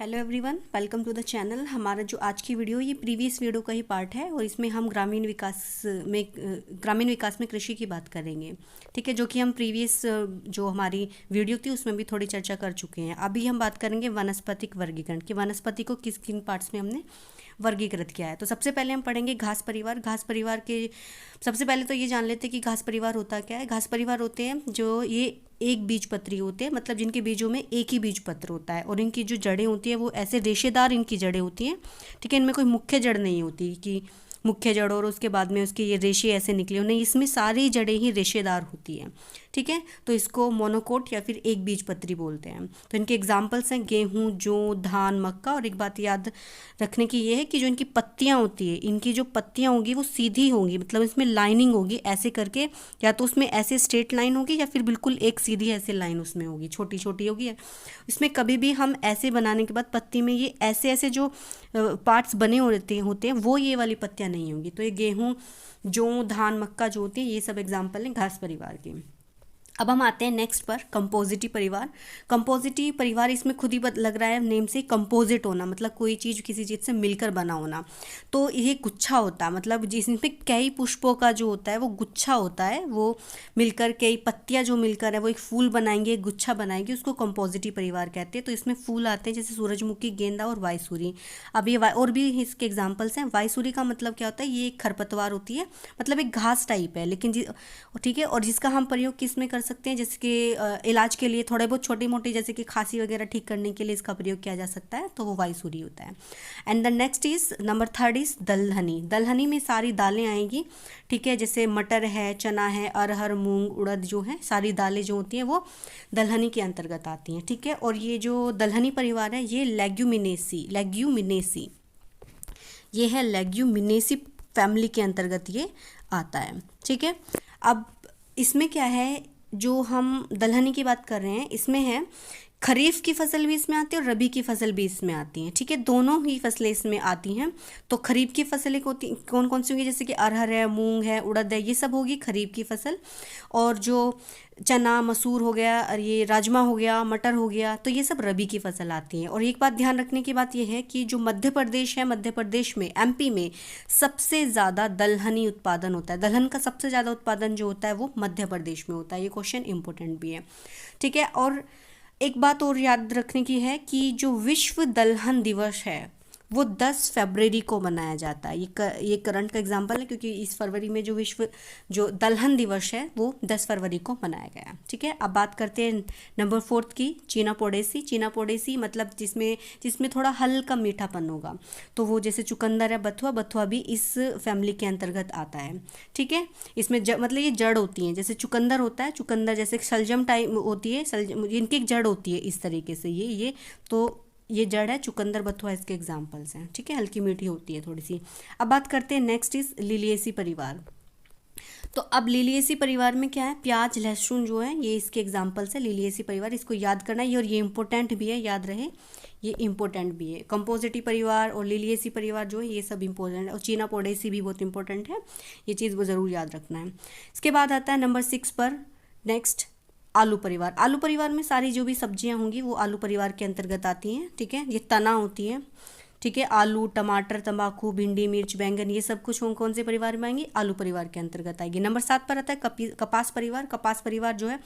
Hello everyone, welcome to the channel. हमारा जो आज की वीडियो ये प्रीवियस वीडियो का ही पार्ट है और इसमें हम ग्रामीण विकास में कृषि की बात करेंगे। ठीक है, जो कि हम प्रीवियस जो हमारी वीडियो थी उसमें भी थोड़ी चर्चा कर चुके हैं। अभी हम बात करेंगे वनस्पतिक वर्गीकरण कि वनस्पति को किस किन पार्ट्स में हमने वर्गीकृत किया है। तो सबसे पहले हम पढ़ेंगे घास परिवार। घास परिवार के सबसे पहले तो ये जान लेते हैं कि घास परिवार होता क्या है। घास परिवार होते हैं जो ये एक बीजपत्री होते हैं, मतलब जिनके बीजों में एक ही बीज पत्र होता है और इनकी जो जड़ें होती हैं वो ऐसे रेशेदार इनकी जड़ें होती हैं। ठीक है, इनमें कोई मुख्य जड़ नहीं होती कि मुख्य जड़ और उसके बाद में उसके ये रेशे ऐसे निकले हो, नहीं, इसमें सारी जड़ें ही रेशेदार होती हैं। ठीक है, तो इसको मोनोकोट या फिर एक बीजपत्री बोलते हैं। तो इनके एग्जाम्पल्स हैं गेहूँ, जौ, धान, मक्का। और एक बात याद रखने की ये है कि जो इनकी पत्तियाँ होती है, इनकी जो पत्तियाँ होंगी वो सीधी होंगी, मतलब इसमें लाइनिंग होगी ऐसे करके, या तो उसमें ऐसे स्ट्रेट लाइन होगी या फिर बिल्कुल एक सीधी ऐसे लाइन उसमें होगी, छोटी छोटी होगी। इसमें कभी भी हम ऐसे बनाने के बाद पत्ती में ये ऐसे ऐसे जो पार्ट्स बने होते हैं वो ये वाली पत्तियाँ नहीं होंगी। तो ये गेहूँ, जौ, धान, मक्का जो होती है ये सब एग्जाम्पल हैं घास परिवार के। अब हम आते हैं नेक्स्ट पर कंपोजिटिव परिवार। कंपोजिटिव परिवार, इसमें खुद ही लग रहा है नेम से, कंपोजिट होना मतलब कोई चीज़ किसी चीज़ से मिलकर बना होना। तो ये गुच्छा होता है, मतलब जिसमें कई पुष्पों का जो होता है वो गुच्छा होता है, वो मिलकर कई पत्तियां जो मिलकर है वो एक फूल बनाएंगे, एक गुच्छा बनाएंगे, उसको कंपोजिटिव परिवार कहते हैं। तो इसमें फूल आते हैं जैसे सूरजमुखी, गेंदा और वायसुरी। अब ये और भी इसके एग्जाम्पल्स हैं। वायसुरी का मतलब क्या होता है, ये एक खरपतवार होती है, मतलब एक घास टाइप है, लेकिन ठीक है, और जिसका हम प्रयोग किस में कर सकते हैं, जैसे कि इलाज के लिए थोड़े बहुत छोटी मोटी, जैसे कि खांसी वगैरह ठीक करने के लिए इसका प्रयोग किया जा सकता है, तो वो वायसुरी होता है। And the next is number 3 is दलहनी। दलहनी में सारी दालें आएंगी। ठीक है, जैसे मटर है, चना है, अरहर, मूंग, उड़द जो है, सारी दालें जो होती हैं वो दलहनी के अंतर्गत आती हैं। ठीक है, और ये जो दलहनी परिवार है ये लेग्यूमिनेसी ये है लेग्यूमिनेसी फैमिली के अंतर्गत ये आता है। ठीक है, अब इसमें क्या है, जो हम दलहनी की बात कर रहे हैं इसमें है खरीफ की फसल भी इसमें आती है और रबी की फसल भी इसमें आती हैं। ठीक है, दोनों ही फसलें इसमें आती हैं। तो खरीफ की फसलें कौन कौन सी होंगी, जैसे कि अरहर है, मूंग है, उड़द है, ये सब होगी खरीफ की फसल। और जो चना, मसूर हो गया, और ये राजमा हो गया, मटर हो गया, तो ये सब रबी की फसल आती हैं। और एक बात ध्यान रखने की बात यह है कि जो मध्य प्रदेश है, मध्य प्रदेश में, एमपी में सबसे ज़्यादा दलहनी उत्पादन होता है। दलहन का सबसे ज़्यादा उत्पादन जो होता है वो मध्य प्रदेश में होता है। ये क्वेश्चन इंपॉर्टेंट भी है। ठीक है, और एक बात और याद रखने की है कि जो विश्व दलहन दिवस है वो 10 फरवरी को मनाया जाता है। ये करंट का एग्जाम्पल है, क्योंकि इस फरवरी में जो दलहन दिवस है वो 10 फरवरी को मनाया गया। ठीक है, अब बात करते हैं नंबर 4 की, चीना पोडेसी। चीना पोडेसी मतलब जिसमें थोड़ा हल्का मीठापन होगा, तो वो जैसे चुकंदर है, बथुआ भी इस फैमिली के अंतर्गत आता है। ठीक है, इसमें मतलब ये जड़ होती हैं, जैसे चुकंदर होता है, चुकंदर जैसे शलजम टाइप होती है, इनकी एक जड़ होती है इस तरीके से, ये तो ये जड़ है, चुकंदर, बथुआ इसके एग्जाम्पल्स हैं। ठीक है, हल्की मीठी होती है थोड़ी सी। अब बात करते हैं नेक्स्ट इज लिलिएसी परिवार। तो अब लिलिएसी परिवार में क्या है, प्याज, लहसुन जो है ये इसके एग्जाम्पल्स है। लिलिएसी परिवार, इसको याद करना है, और ये इंपॉर्टेंट भी है, याद रहे, ये इंपॉर्टेंट भी है। कंपोजिटिव परिवार और लिलिएसी परिवार जो है ये सब इंपॉर्टेंट है, और चीना पोडेसी भी बहुत इंपॉर्टेंट है, ये चीज़ वो ज़रूर याद रखना है। इसके बाद आता है नंबर 6 पर नेक्स्ट आलू परिवार। आलू परिवार में सारी जो भी सब्जियां होंगी वो आलू परिवार के अंतर्गत आती हैं। ठीक है, ये तना होती है। ठीक है, आलू, टमाटर, तंबाकू, भिंडी, मिर्च, बैंगन, ये सब कुछ कौन से परिवार में आएंगे, आलू परिवार के अंतर्गत आएगी। नंबर 7 पर आता है कपास परिवार। कपास परिवार जो है,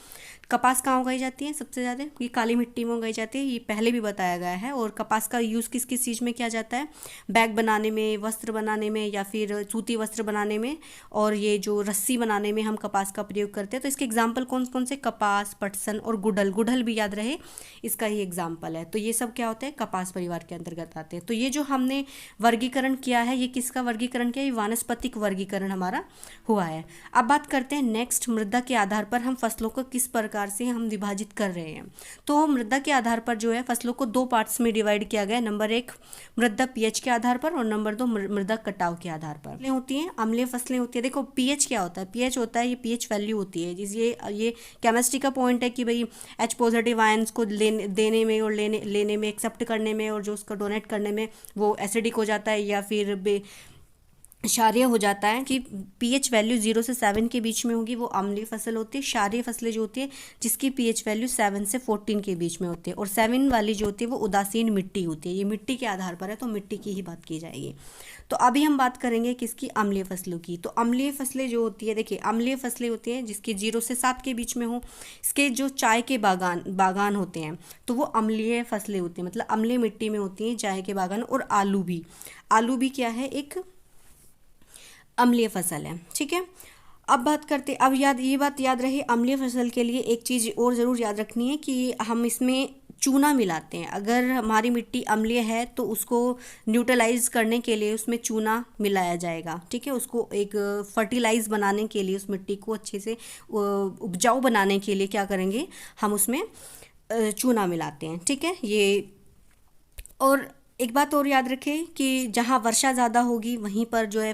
कपास कहाँ उगाई जाती है सबसे ज़्यादा, ये काली मिट्टी में उगाई जाती है, ये पहले भी बताया गया है। और कपास का यूज़ किस किस चीज़ में किया जाता है, बैग बनाने में, वस्त्र बनाने में, या फिर सूती वस्त्र बनाने में, और ये जो रस्सी बनाने में हम कपास का प्रयोग करते हैं। तो इसके एग्जाम्पल कौन कौन से, कपास, पटसन और गुड़हल भी याद रहे, इसका ही एग्जाम्पल है। तो ये सब क्या होते हैं, कपास परिवार के अंतर्गत आते हैं। तो ये जो हमने वर्गीकरण किया है, ये किसका वर्गीकरण किया, ये वानस्पतिक वर्गीकरण हमारा हुआ है। अब बात करते हैं नेक्स्ट, मृदा के आधार पर हम फसलों को किस प्रकार से हम विभाजित कर रहे हैं। तो मृदा के आधार पर जो है फसलों को 2 पार्ट्स में डिवाइड किया गया है। नंबर 1 मृदा पीएच के आधार पर, और नंबर 2 मृदा कटाव के आधार पर। फसलें होती हैं, अम्लीय फसलें होती है। देखो पीएच क्या होता है, पीएच होता है, ये पीएच वैल्यू होती है, ये केमिस्ट्री का पॉइंट है कि भाई H पॉजिटिव आयंस को देने में और लेने में, एक्सेप्ट करने में, और जो उसको डोनेट करने में वो एसिडिक हो जाता है या फिर क्षारीय हो जाता है कि पीएच वैल्यू 0 से 7 के बीच में होगी, वो अम्लीय फसल होती है। क्षारीय फसलें जो होती है जिसकी पीएच वैल्यू 7 से 14 के बीच में होती है, और 7 वाली जो होती है वो उदासीन मिट्टी होती है। ये मिट्टी के आधार पर है, तो मिट्टी की ही बात की जाएगी। तो अभी हम बात करेंगे किसकी, अम्लीय फसलों की। तो अम्लीय फसलें जो होती है, देखिए अम्लीय फसलें होती हैं जिसकी 0 से 7 के बीच में हो। इसके जो चाय के बागान होते हैं तो वो अम्लीय फसलें होती हैं, मतलब अम्लीय मिट्टी में होती हैं चाय के बागान। और आलू भी क्या है, एक अम्लीय फसल है, ठीक है। अब बात करते, अब ये बात याद रहे, अम्लीय फसल के लिए एक चीज़ और ज़रूर याद रखनी है कि हम इसमें चूना मिलाते हैं। अगर हमारी मिट्टी अम्लीय है तो उसको न्यूट्रलाइज करने के लिए उसमें चूना मिलाया जाएगा, ठीक है। उसको एक फर्टिलाइज बनाने के लिए, उस मिट्टी को अच्छे से उपजाऊ बनाने के लिए क्या करेंगे, हम उसमें चूना मिलाते हैं, ठीक है। ये, और एक बात और याद रखें कि जहाँ वर्षा ज़्यादा होगी वहीं पर जो है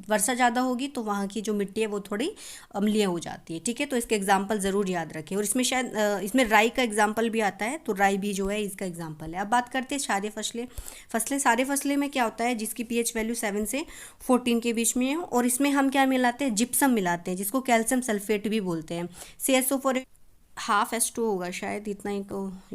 वर्षा ज़्यादा होगी तो वहाँ की जो मिट्टी है वो थोड़ी अम्लीय हो जाती है, ठीक है। तो इसके एग्जाम्पल ज़रूर याद रखें। और इसमें शायद इसमें राई का एग्जाम्पल भी आता है, तो राई भी जो है इसका एग्जाम्पल है। अब बात करते हैं क्षारीय फसलें। सारे फसलें में क्या होता है, जिसकी पीएच वैल्यू 7 से 14 के बीच में है, और इसमें हम क्या मिलाते हैं, जिप्सम मिलाते हैं, जिसको कैल्शियम सल्फेट भी बोलते हैं। CSO4 हाफ S2 होगा शायद, इतना ही।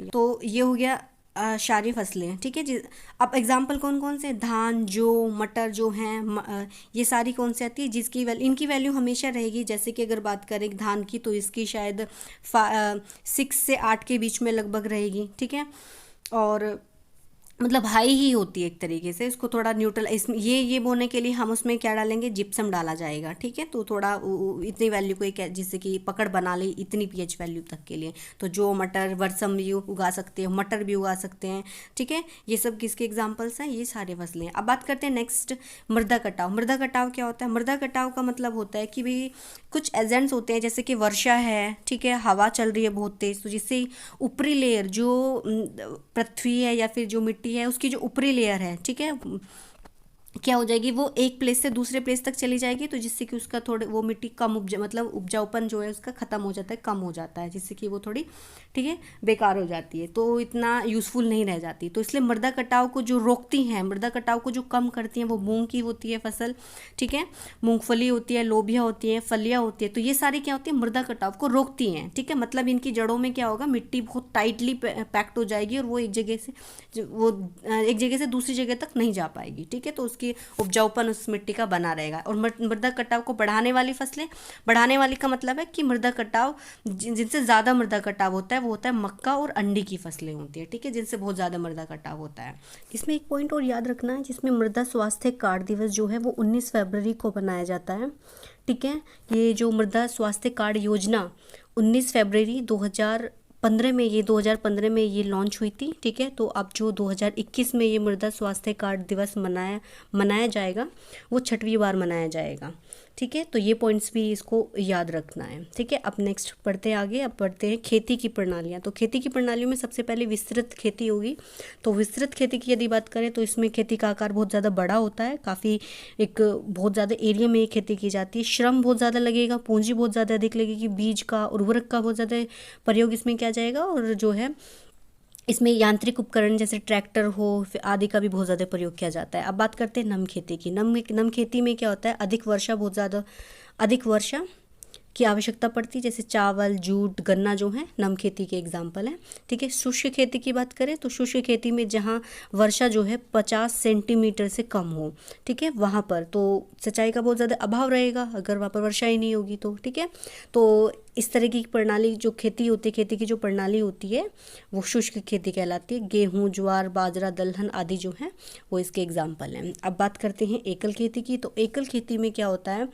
तो ये हो गया क्षारीय फसलें, ठीक है जी। अब एग्जाम्पल कौन कौन से, धान, जौ, मटर जो हैं, ये सारी कौन सी आती है, जिसकी इनकी वैल्यू हमेशा रहेगी। जैसे कि अगर बात करें धान की तो इसकी शायद 6 से 8 के बीच में लगभग रहेगी, ठीक है। और मतलब हाई ही होती है एक तरीके से। इसको थोड़ा न्यूट्रल, इसमें ये बोने के लिए हम उसमें क्या डालेंगे, जिप्सम डाला जाएगा, ठीक है। तो थोड़ा इतनी वैल्यू को एक जिससे कि पकड़ बना ले इतनी पीएच वैल्यू तक के लिए। तो जो मटर वर्सम भी उगा सकते हैं, मटर भी उगा सकते हैं, ठीक है। ये सब किसके एग्जाम्पल्स हैं, ये सारे फसलें। अब बात करते हैं नेक्स्ट, मृदा कटाव। मृदा कटाव क्या होता है, मृदा कटाव का मतलब होता है कि भाई कुछ एजेंट्स होते हैं, जैसे कि वर्षा है, ठीक है, हवा चल रही है बहुत तेज, तो जिससे ऊपरी लेयर जो पृथ्वी है या फिर जो मिट्टी है उसकी जो ऊपरी लेयर है, ठीक है, क्या हो जाएगी, वो एक प्लेस से दूसरे प्लेस तक चली जाएगी। तो जिससे कि उसका थोड़े वो मिट्टी कम मतलब उपजाऊपन जो है उसका ख़त्म हो जाता है, कम हो जाता है, जिससे कि वो थोड़ी, ठीक है, बेकार हो जाती है, तो इतना यूज़फुल नहीं रह जाती। तो इसलिए मृदा कटाव को जो रोकती हैं, मृदा कटाव को जो कम करती हैं, वो मूंग की होती है फसल, ठीक है। मूंगफली होती है, लोबिया होती है, फलियाँ होती है। तो ये सारी क्या होती है, मृदा कटाव को रोकती हैं, ठीक है। मतलब इनकी जड़ों में क्या होगा, मिट्टी बहुत टाइटली पैक्ट हो जाएगी और वो एक जगह से दूसरी जगह तक नहीं जा पाएगी, ठीक है। तो उसकी उपजाऊपन उस मिट्टी का बना रहेगा। और मृदा कटाव को बढ़ाने वाली फसलें, बढ़ाने वाली का मतलब है कि मृदा कटाव, जिनसे ज़्यादा मृदा कटाव होता है वो होता है मक्का और अंडी की फसलें होती है, ठीक है, जिनसे बहुत ज़्यादा मृदा कटाव होता है। इसमें एक पॉइंट और याद रखना है, जिसमें मृदा स्वास्थ्य कार्ड दिवस जो है वो 19 फरवरी को बनाया जाता है, ठीक है। ये जो मृदा स्वास्थ्य कार्ड योजना 19 फरवरी 2015 में ये लॉन्च हुई थी, ठीक है। तो अब जो 2021 में ये मृदा स्वास्थ्य कार्ड दिवस मनाया जाएगा, वो 6वीं बार मनाया जाएगा, ठीक है। तो ये पॉइंट्स भी इसको याद रखना है, ठीक है। अब नेक्स्ट पढ़ते हैं आगे। अब पढ़ते हैं खेती की प्रणालियाँ। तो खेती की प्रणालियों में सबसे पहले विस्तृत खेती होगी। तो विस्तृत खेती की यदि बात करें तो इसमें खेती का आकार बहुत ज़्यादा बड़ा होता है, काफ़ी एक बहुत ज़्यादा एरिया में ये खेती की जाती है। श्रम बहुत ज़्यादा लगेगा, पूंजी बहुत ज़्यादा अधिक लगेगी, बीज का, उर्वरक का बहुत ज़्यादा प्रयोग इसमें किया जाएगा, और जो है इसमें यांत्रिक उपकरण जैसे ट्रैक्टर हो आदि का भी बहुत ज़्यादा प्रयोग किया जाता है। अब बात करते हैं नम खेती की। नम खेती में क्या होता है, अधिक वर्षा की आवश्यकता पड़ती है, जैसे चावल, जूट, गन्ना जो है नम खेती के एग्जाम्पल हैं, ठीक है। शुष्क खेती की बात करें तो शुष्क खेती में जहाँ वर्षा जो है 50 सेंटीमीटर से कम हो, ठीक है, वहाँ पर तो सिंचाई का बहुत ज़्यादा अभाव रहेगा अगर वहाँ पर वर्षा ही नहीं होगी तो, ठीक है। तो इस तरह की प्रणाली जो खेती होती है, खेती की जो प्रणाली होती है वो शुष्क खेती कहलाती है। गेहूँ, ज्वार, बाजरा, दलहन आदि जो हैं वो इसके एग्जाम्पल हैं। अब बात करते हैं एकल खेती की। तो एकल खेती में क्या होता है,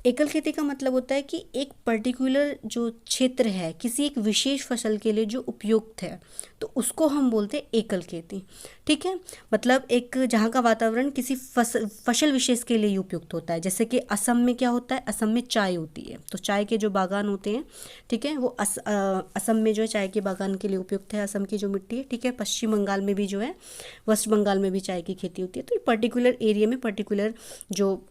एकल खेती का मतलब होता है कि एक पर्टिकुलर जो क्षेत्र है किसी एक विशेष फसल के लिए जो उपयुक्त है, तो उसको हम बोलते हैं एकल खेती, ठीक है। मतलब एक जहाँ का वातावरण किसी फसल विशेष के लिए उपयुक्त होता है। जैसे कि असम में क्या होता है, असम में चाय होती है, तो चाय के जो बागान होते हैं, ठीक है, वो असम में जो है चाय के बागान के लिए उपयुक्त है, असम की जो मिट्टी है, ठीक है। पश्चिम बंगाल में भी जो है, वेस्ट बंगाल में भी चाय की खेती होती है। तो पर्टिकुलर एरिया में पर्टिकुलर जो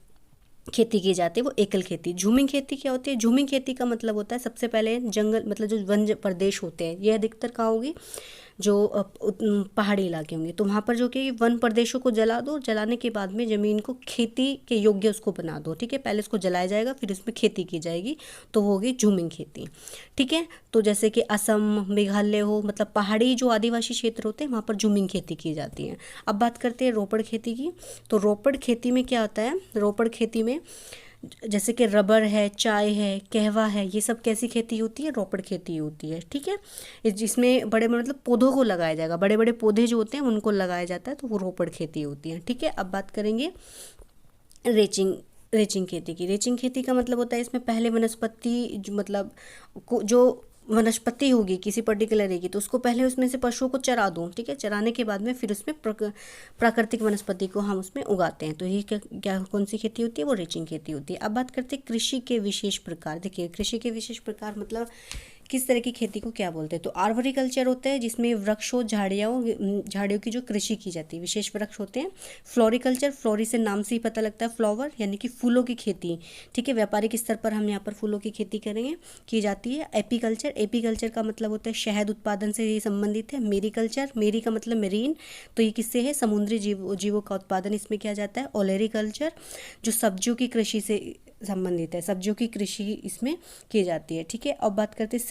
खेती की जाती है वो एकल खेती। झूमिंग खेती क्या होती है, झूमिंग खेती का मतलब होता है सबसे पहले जंगल, मतलब जो वन प्रदेश होते हैं, ये अधिकतर कहाँ होगी, पहाड़ी इलाके होंगे, तो वहाँ पर जो कि वन प्रदेशों को जला दो, जलाने के बाद में ज़मीन को खेती के योग्य उसको बना दो। ठीक है, पहले उसको जलाया जाएगा, फिर उसमें खेती की जाएगी, तो वो होगी झूमिंग खेती। ठीक है, तो जैसे कि असम, मेघालय हो, मतलब पहाड़ी जो आदिवासी क्षेत्र होते हैं वहाँ पर झूमिंग खेती की जाती है। अब बात करते हैं रोपड़ खेती की। तो रोपड़ खेती में क्या होता है, रोपड़ खेती में जैसे कि रबर है, चाय है, कहवा है, ये सब कैसी खेती होती है, रोपड़ खेती होती है। ठीक है, जिसमें बड़े मतलब पौधों को लगाया जाएगा, बड़े बड़े पौधे जो होते हैं उनको लगाया जाता है, तो वो रोपड़ खेती होती है। ठीक है, अब बात करेंगे रेचिंग खेती की। रेचिंग खेती का मतलब होता है इसमें पहले वनस्पति मतलब जो वनस्पति होगी किसी पर्टिकुलर एरिया की, तो उसको पहले उसमें से पशुओं को चरा दो। ठीक है, चराने के बाद में फिर उसमें प्राकृतिक वनस्पति को हम उसमें उगाते हैं, तो ये क्या कौन सी खेती होती है, वो रेचिंग खेती होती है। अब बात करते हैं कृषि के विशेष प्रकार। देखिए, कृषि के विशेष प्रकार मतलब किस तरह की खेती को क्या बोलते हैं, तो आर्बोरिकल्चर होता है जिसमें वृक्षों, झाड़ियों की जो कृषि की जाती है, विशेष वृक्ष होते हैं। फ्लोरिकल्चर, फ्लोरी से नाम से ही पता लगता है फ्लावर, यानी कि फूलों की खेती। ठीक है, व्यापारिक स्तर पर हम यहाँ पर फूलों की खेती करेंगे, की जाती है। एपीकल्चर, एपीकल्चर का मतलब होता है शहद उत्पादन से ये संबंधित है। मेरीकल्चर, मेरी का मतलब मेरीन, तो ये किससे है, समुद्री जीवों का उत्पादन इसमें किया जाता है। ओलेरिकल्चर जो सब्जियों की कृषि से संबंधित है, सब्जियों की कृषि इसमें की जाती है। ठीक है, अब बात करते हैं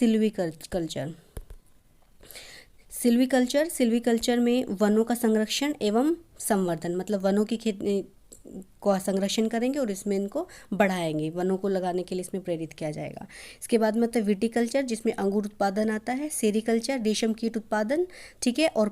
सिल्वीकल्चर। सिल्वीकल्चर में वनों का संरक्षण एवं संवर्धन, मतलब वनों की खेती को संरक्षण करेंगे और इसमें इनको बढ़ाएंगे, वनों को लगाने के लिए इसमें प्रेरित किया जाएगा। इसके बाद में मतलब विटिकल्चर जिसमें अंगूर उत्पादन आता है। सेरिकल्चर रेशम कीट उत्पादन। ठीक है, और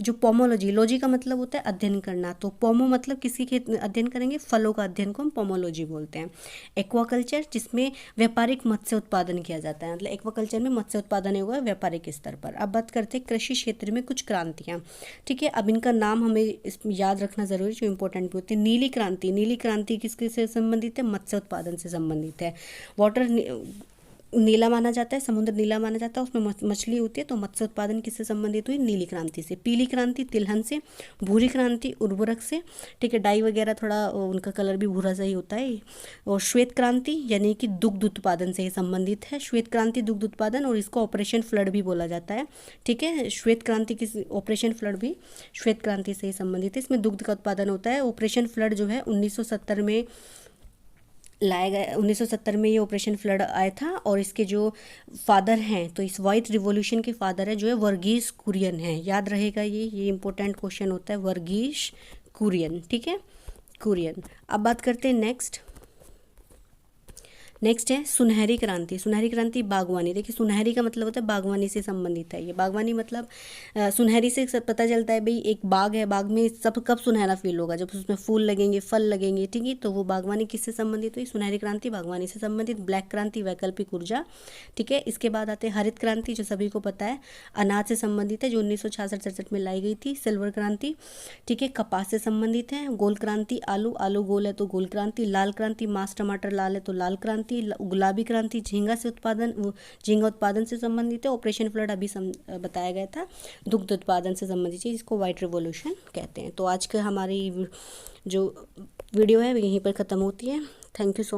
जो पोमोलॉजी, लॉजी का मतलब होता है अध्ययन करना, तो पोमो मतलब किसी के अध्ययन करेंगे, फलों का अध्ययन को हम पोमोलॉजी बोलते हैं। एक्वाकल्चर जिसमें व्यापारिक मत्स्य उत्पादन किया जाता है, मतलब एक्वाकल्चर में मत्स्य उत्पादन होगा व्यापारिक स्तर पर। अब बात करते हैं कृषि क्षेत्र में कुछ क्रांतियाँ। ठीक है, अब इनका नाम हमें याद रखना जरूरी, जो इंपॉर्टेंट भी होती है। नीली क्रांति, नीली क्रांति किसके से संबंधित है, मत्स्य उत्पादन से संबंधित है। वाटर नीला माना जाता है, समुद्र नीला माना जाता है, उसमें मछली होती है, तो मत्स्य उत्पादन किससे संबंधित हुई, नीली क्रांति से। पीली क्रांति तिलहन से। भूरी क्रांति उर्वरक से। ठीक है, डाई वगैरह थोड़ा उनका कलर भी भूरा सा ही होता है। और श्वेत क्रांति यानी कि दुग्ध उत्पादन से ही संबंधित है। श्वेत क्रांति दुग्ध उत्पादन, और इसको ऑपरेशन फ्लड भी बोला जाता है। ठीक है, श्वेत क्रांति किस, ऑपरेशन फ्लड भी श्वेत क्रांति से ही संबंधित है, इसमें दुग्ध का उत्पादन होता है। ऑपरेशन फ्लड जो है 1970 में लाया गया, 1970 में ये ऑपरेशन फ्लड आया था, और इसके जो फादर हैं, तो इस वाइट रिवॉल्यूशन के फादर है जो है वर्गीस कुरियन है। याद रहेगा, ये इंपॉर्टेंट क्वेश्चन होता है, वर्गीस कुरियन। ठीक है, कुरियन। अब बात करते हैं नेक्स्ट है सुनहरी क्रांति। सुनहरी क्रांति बागवानी। देखिए, सुनहरी का मतलब होता है बागवानी से संबंधित है। ये बागवानी मतलब सुनहरी से पता चलता है भाई एक बाग है, बाग में सब कब सुनहरा फील होगा, जब उसमें फूल लगेंगे, फल लगेंगे। ठीक है, तो वो बागवानी किससे संबंधित हुई, सुनहरी क्रांति बागवानी से संबंधित। ब्लैक क्रांति वैकल्पिक ऊर्जा। ठीक है, इसके बाद आते हैं हरित क्रांति, जो सभी को पता है अनाज से संबंधित है, जो 1966-67 में लाई गई थी। सिल्वर क्रांति, ठीक है, कपास से संबंधित है। गोल क्रांति आलू गोल है तो गोल क्रांति। लाल क्रांति मांस टमाटर लाल है तो लाल क्रांति। गुलाबी क्रांति झींगा उत्पादन से संबंधित है। ऑपरेशन फ्लड अभी बताया गया था, दुग्ध उत्पादन से संबंधित है, जिसको व्हाइट रिवॉल्यूशन कहते हैं। तो आज का हमारी जो वीडियो है यहीं पर ख़त्म होती है। Thank you so